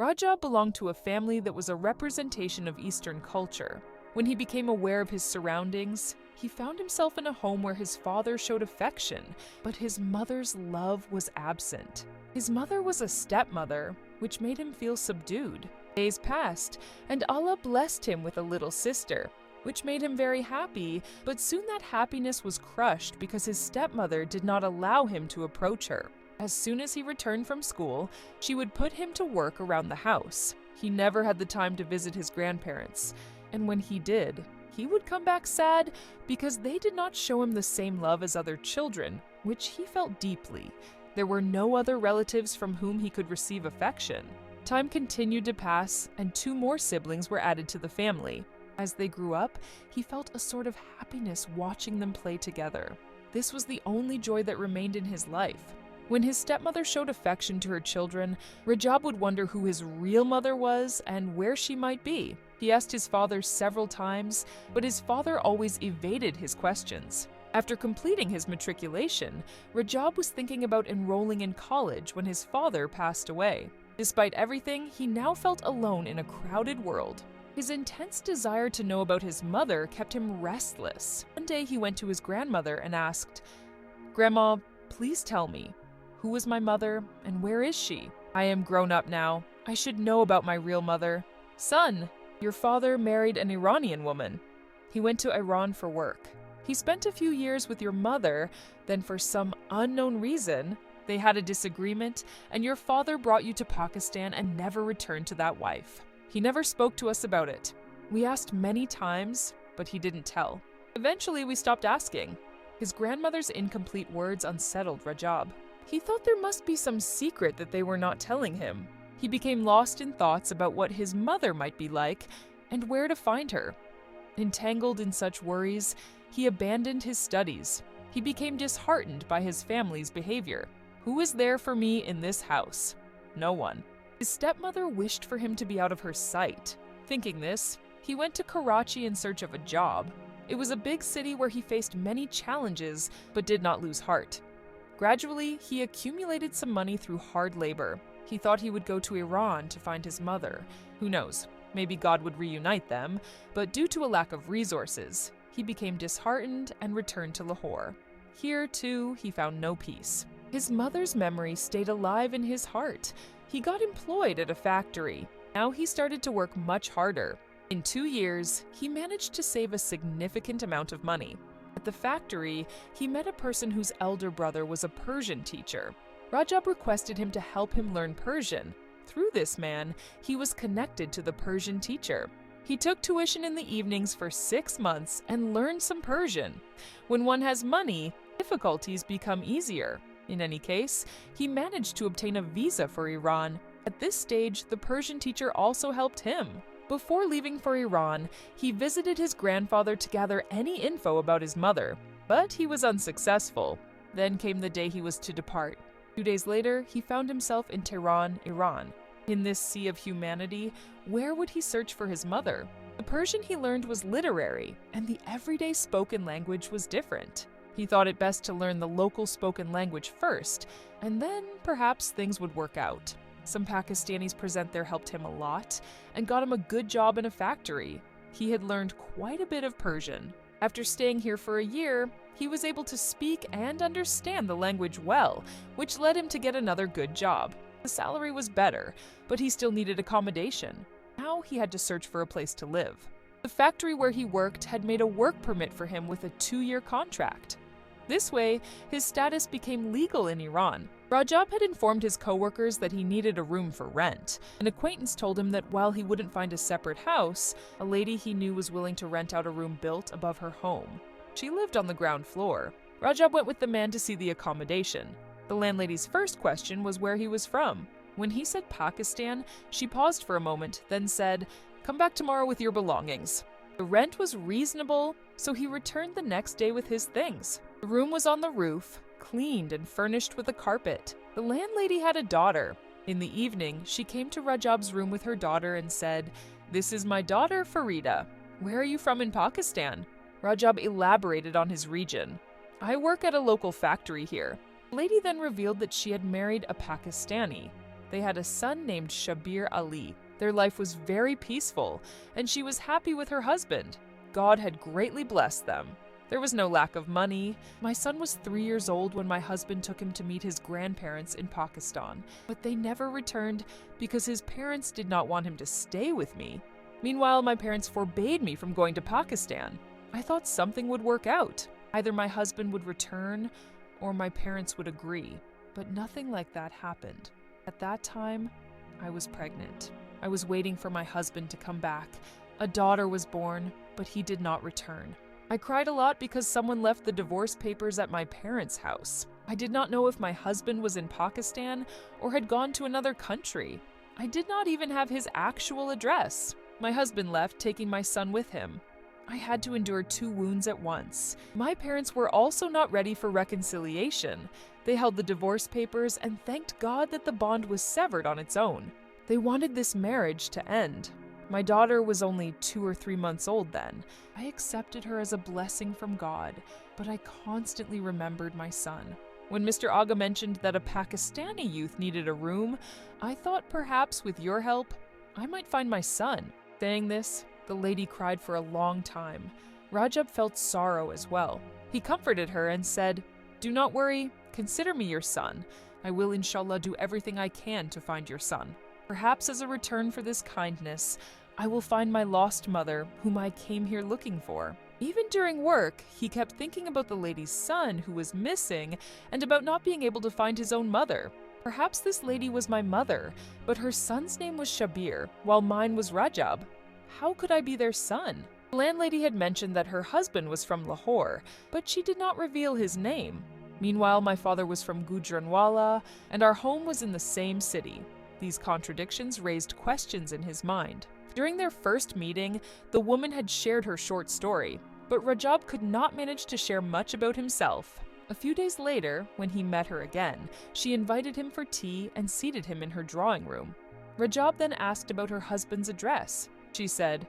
Rajab belonged to a family that was a representation of Eastern culture. When he became aware of his surroundings, he found himself in a home where his father showed affection, but his mother's love was absent. His mother was a stepmother, which made him feel subdued. Days passed, and Allah blessed him with a little sister, which made him very happy, but soon that happiness was crushed because his stepmother did not allow him to approach her. As soon as he returned from school, she would put him to work around the house. He never had the time to visit his grandparents, and when he did, he would come back sad because they did not show him the same love as other children, which he felt deeply. There were no other relatives from whom he could receive affection. Time continued to pass, and 2 more siblings were added to the family. As they grew up, he felt a sort of happiness watching them play together. This was the only joy that remained in his life. When his stepmother showed affection to her children, Rajab would wonder who his real mother was and where she might be. He asked his father several times, but his father always evaded his questions. After completing his matriculation, Rajab was thinking about enrolling in college when his father passed away. Despite everything, he now felt alone in a crowded world. His intense desire to know about his mother kept him restless. One day he went to his grandmother and asked, "Grandma, please tell me, who is my mother and where is she? I am grown up now. I should know about my real mother." "Son, your father married an Iranian woman. He went to Iran for work. He spent a few years with your mother, then for some unknown reason, they had a disagreement, and your father brought you to Pakistan and never returned to that wife. He never spoke to us about it. We asked many times, but he didn't tell. Eventually, we stopped asking." His grandmother's incomplete words unsettled Rajab. He thought there must be some secret that they were not telling him. He became lost in thoughts about what his mother might be like and where to find her. Entangled in such worries, he abandoned his studies. He became disheartened by his family's behavior. Who is there for me in this house? No one. His stepmother wished for him to be out of her sight. Thinking this, he went to Karachi in search of a job. It was a big city where he faced many challenges but did not lose heart. Gradually, he accumulated some money through hard labor. He thought he would go to Iran to find his mother. Who knows, maybe God would reunite them, but due to a lack of resources, he became disheartened and returned to Lahore. Here, too, he found no peace. His mother's memory stayed alive in his heart. He got employed at a factory. Now he started to work much harder. In 2 years, he managed to save a significant amount of money. At the factory, he met a person whose elder brother was a Persian teacher. Rajab requested him to help him learn Persian. Through this man, he was connected to the Persian teacher. He took tuition in the evenings for 6 months and learned some Persian. When one has money, difficulties become easier. In any case, he managed to obtain a visa for Iran. At this stage, the Persian teacher also helped him. Before leaving for Iran, he visited his grandfather to gather any info about his mother, but he was unsuccessful. Then came the day he was to depart. 2 days later, he found himself in Tehran, Iran. In this sea of humanity, where would he search for his mother? The Persian he learned was literary, and the everyday spoken language was different. He thought it best to learn the local spoken language first, and then perhaps things would work out. Some Pakistanis present there helped him a lot, and got him a good job in a factory. He had learned quite a bit of Persian. After staying here for a year, he was able to speak and understand the language well, which led him to get another good job. The salary was better, but he still needed accommodation. Now he had to search for a place to live. The factory where he worked had made a work permit for him with a 2-year contract. This way, his status became legal in Iran. Rajab had informed his coworkers that he needed a room for rent. An acquaintance told him that while he wouldn't find a separate house, a lady he knew was willing to rent out a room built above her home. She lived on the ground floor. Rajab went with the man to see the accommodation. The landlady's first question was where he was from. When he said Pakistan, she paused for a moment, then said, "Come back tomorrow with your belongings." The rent was reasonable, so he returned the next day with his things. The room was on the roof, cleaned and furnished with a carpet. The landlady had a daughter. In the evening, she came to Rajab's room with her daughter and said, "This is my daughter, Farida. Where are you from in Pakistan?" Rajab elaborated on his region. "I work at a local factory here." The lady then revealed that she had married a Pakistani. They had a son named Shabir Ali. Their life was very peaceful, and she was happy with her husband. God had greatly blessed them. There was no lack of money. My son was 3 years old when my husband took him to meet his grandparents in Pakistan, but they never returned because his parents did not want him to stay with me. Meanwhile, my parents forbade me from going to Pakistan. I thought something would work out. Either my husband would return or my parents would agree, but nothing like that happened. At that time, I was pregnant. I was waiting for my husband to come back. A daughter was born, but he did not return. I cried a lot because someone left the divorce papers at my parents' house. I did not know if my husband was in Pakistan or had gone to another country. I did not even have his actual address. My husband left, taking my son with him. I had to endure 2 wounds at once. My parents were also not ready for reconciliation. They held the divorce papers and thanked God that the bond was severed on its own. They wanted this marriage to end. My daughter was only 2 or 3 months old then. I accepted her as a blessing from God, but I constantly remembered my son. When Mr. Aga mentioned that a Pakistani youth needed a room, I thought perhaps with your help, I might find my son. Saying this, the lady cried for a long time. Rajab felt sorrow as well. He comforted her and said, "Do not worry, consider me your son. I will inshallah do everything I can to find your son. Perhaps as a return for this kindness, I will find my lost mother, whom I came here looking for." Even during work, he kept thinking about the lady's son who was missing and about not being able to find his own mother. Perhaps this lady was my mother, but her son's name was Shabir, while mine was Rajab. How could I be their son? The landlady had mentioned that her husband was from Lahore, but she did not reveal his name. Meanwhile, my father was from Gujranwala, and our home was in the same city. These contradictions raised questions in his mind. During their first meeting, the woman had shared her short story, but Rajab could not manage to share much about himself. A few days later, when he met her again, she invited him for tea and seated him in her drawing room. Rajab then asked about her husband's address. She said,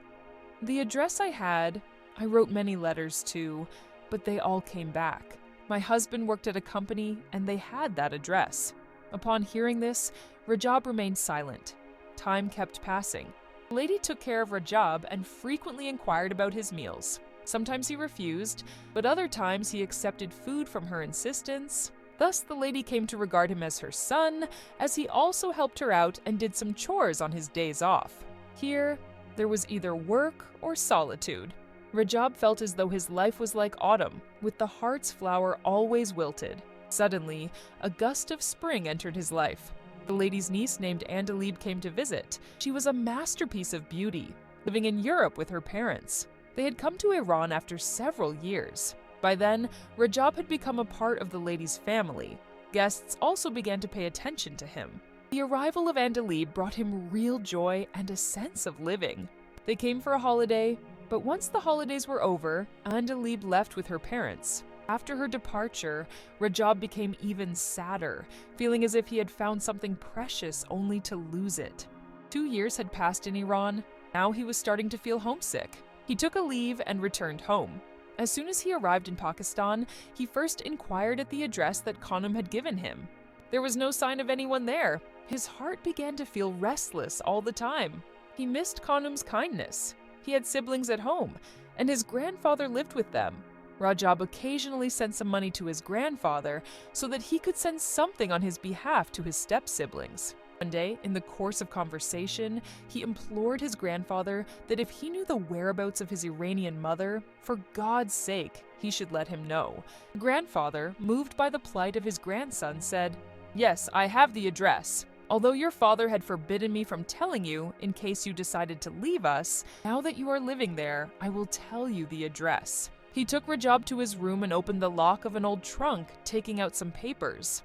"The address I wrote many letters to, but they all came back. My husband worked at a company and they had that address." Upon hearing this, Rajab remained silent. Time kept passing. The lady took care of Rajab and frequently inquired about his meals. Sometimes he refused, but other times he accepted food from her insistence. Thus, the lady came to regard him as her son, as he also helped her out and did some chores on his days off. Here, there was either work or solitude. Rajab felt as though his life was like autumn, with the heart's flower always wilted. Suddenly, a gust of spring entered his life. The lady's niece named Andalib came to visit. She was a masterpiece of beauty, living in Europe with her parents. They had come to Iran after several years. By then, Rajab had become a part of the lady's family. Guests also began to pay attention to him. The arrival of Andalib brought him real joy and a sense of living. They came for a holiday, but once the holidays were over, Andalib left with her parents. After her departure, Rajab became even sadder, feeling as if he had found something precious only to lose it. 2 years had passed in Iran. Now he was starting to feel homesick. He took a leave and returned home. As soon as he arrived in Pakistan, he first inquired at the address that Khanum had given him. There was no sign of anyone there. His heart began to feel restless all the time. He missed Khanum's kindness. He had siblings at home, and his grandfather lived with them. Rajab occasionally sent some money to his grandfather so that he could send something on his behalf to his step-siblings. One day, in the course of conversation, he implored his grandfather that if he knew the whereabouts of his Iranian mother, for God's sake, he should let him know. The grandfather, moved by the plight of his grandson, said, "Yes, I have the address. Although your father had forbidden me from telling you in case you decided to leave us, now that you are living there, I will tell you the address." He took Rajab to his room and opened the lock of an old trunk, taking out some papers.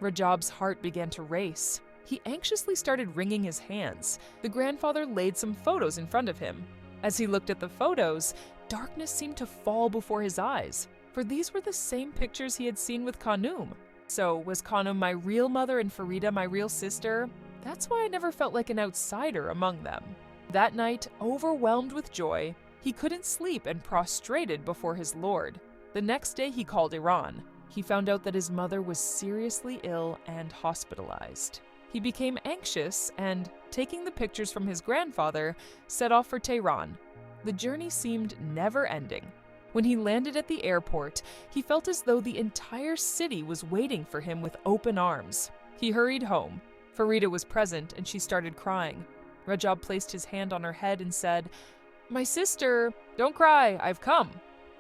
Rajab's heart began to race. He anxiously started wringing his hands. The grandfather laid some photos in front of him. As he looked at the photos, darkness seemed to fall before his eyes, for these were the same pictures he had seen with Khanum. So, was Khanum my real mother and Farida my real sister? That's why I never felt like an outsider among them. That night, overwhelmed with joy, he couldn't sleep and prostrated before his Lord. The next day he called Iran. He found out that his mother was seriously ill and hospitalized. He became anxious and, taking the pictures from his grandfather, set off for Tehran. The journey seemed never-ending. When he landed at the airport, he felt as though the entire city was waiting for him with open arms. He hurried home. Farida was present and she started crying. Rajab placed his hand on her head and said, "My sister, don't cry, I've come."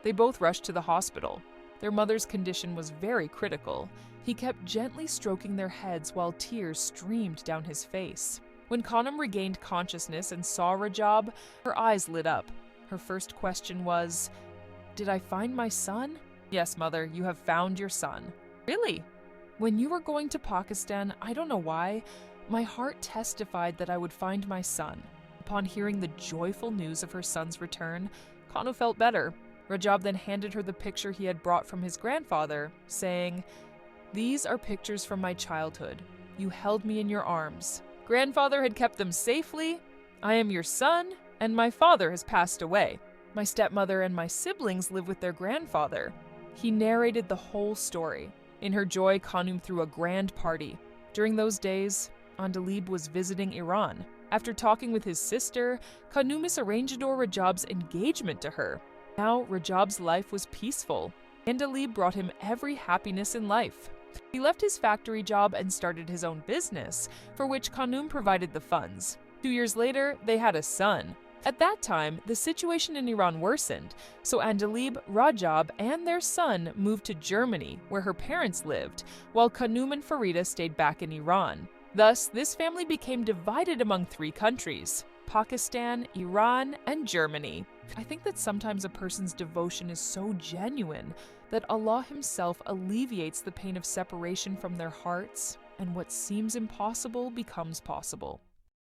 They both rushed to the hospital. Their mother's condition was very critical. He kept gently stroking their heads while tears streamed down his face. When Khanum regained consciousness and saw Rajab, her eyes lit up. Her first question was, "Did I find my son?" "Yes, mother, you have found your son." "Really?" "When you were going to Pakistan, I don't know why, my heart testified that I would find my son." Upon hearing the joyful news of her son's return, Kanu felt better. Rajab then handed her the picture he had brought from his grandfather, saying, "These are pictures from my childhood. You held me in your arms. Grandfather had kept them safely. I am your son, and my father has passed away. My stepmother and my siblings live with their grandfather." He narrated the whole story. In her joy, Khanum threw a grand party. During those days, Andalib was visiting Iran. After talking with his sister, Khanumis arranged Rajab's engagement to her. Now, Rajab's life was peaceful. Andalib brought him every happiness in life. He left his factory job and started his own business, for which Khanum provided the funds. 2 years later, they had a son. At that time, the situation in Iran worsened, so Andalib, Rajab, and their son moved to Germany, where her parents lived, while Khanum and Farida stayed back in Iran. Thus, this family became divided among 3 countries: Pakistan, Iran, and Germany. I think that sometimes a person's devotion is so genuine that Allah Himself alleviates the pain of separation from their hearts, and what seems impossible becomes possible.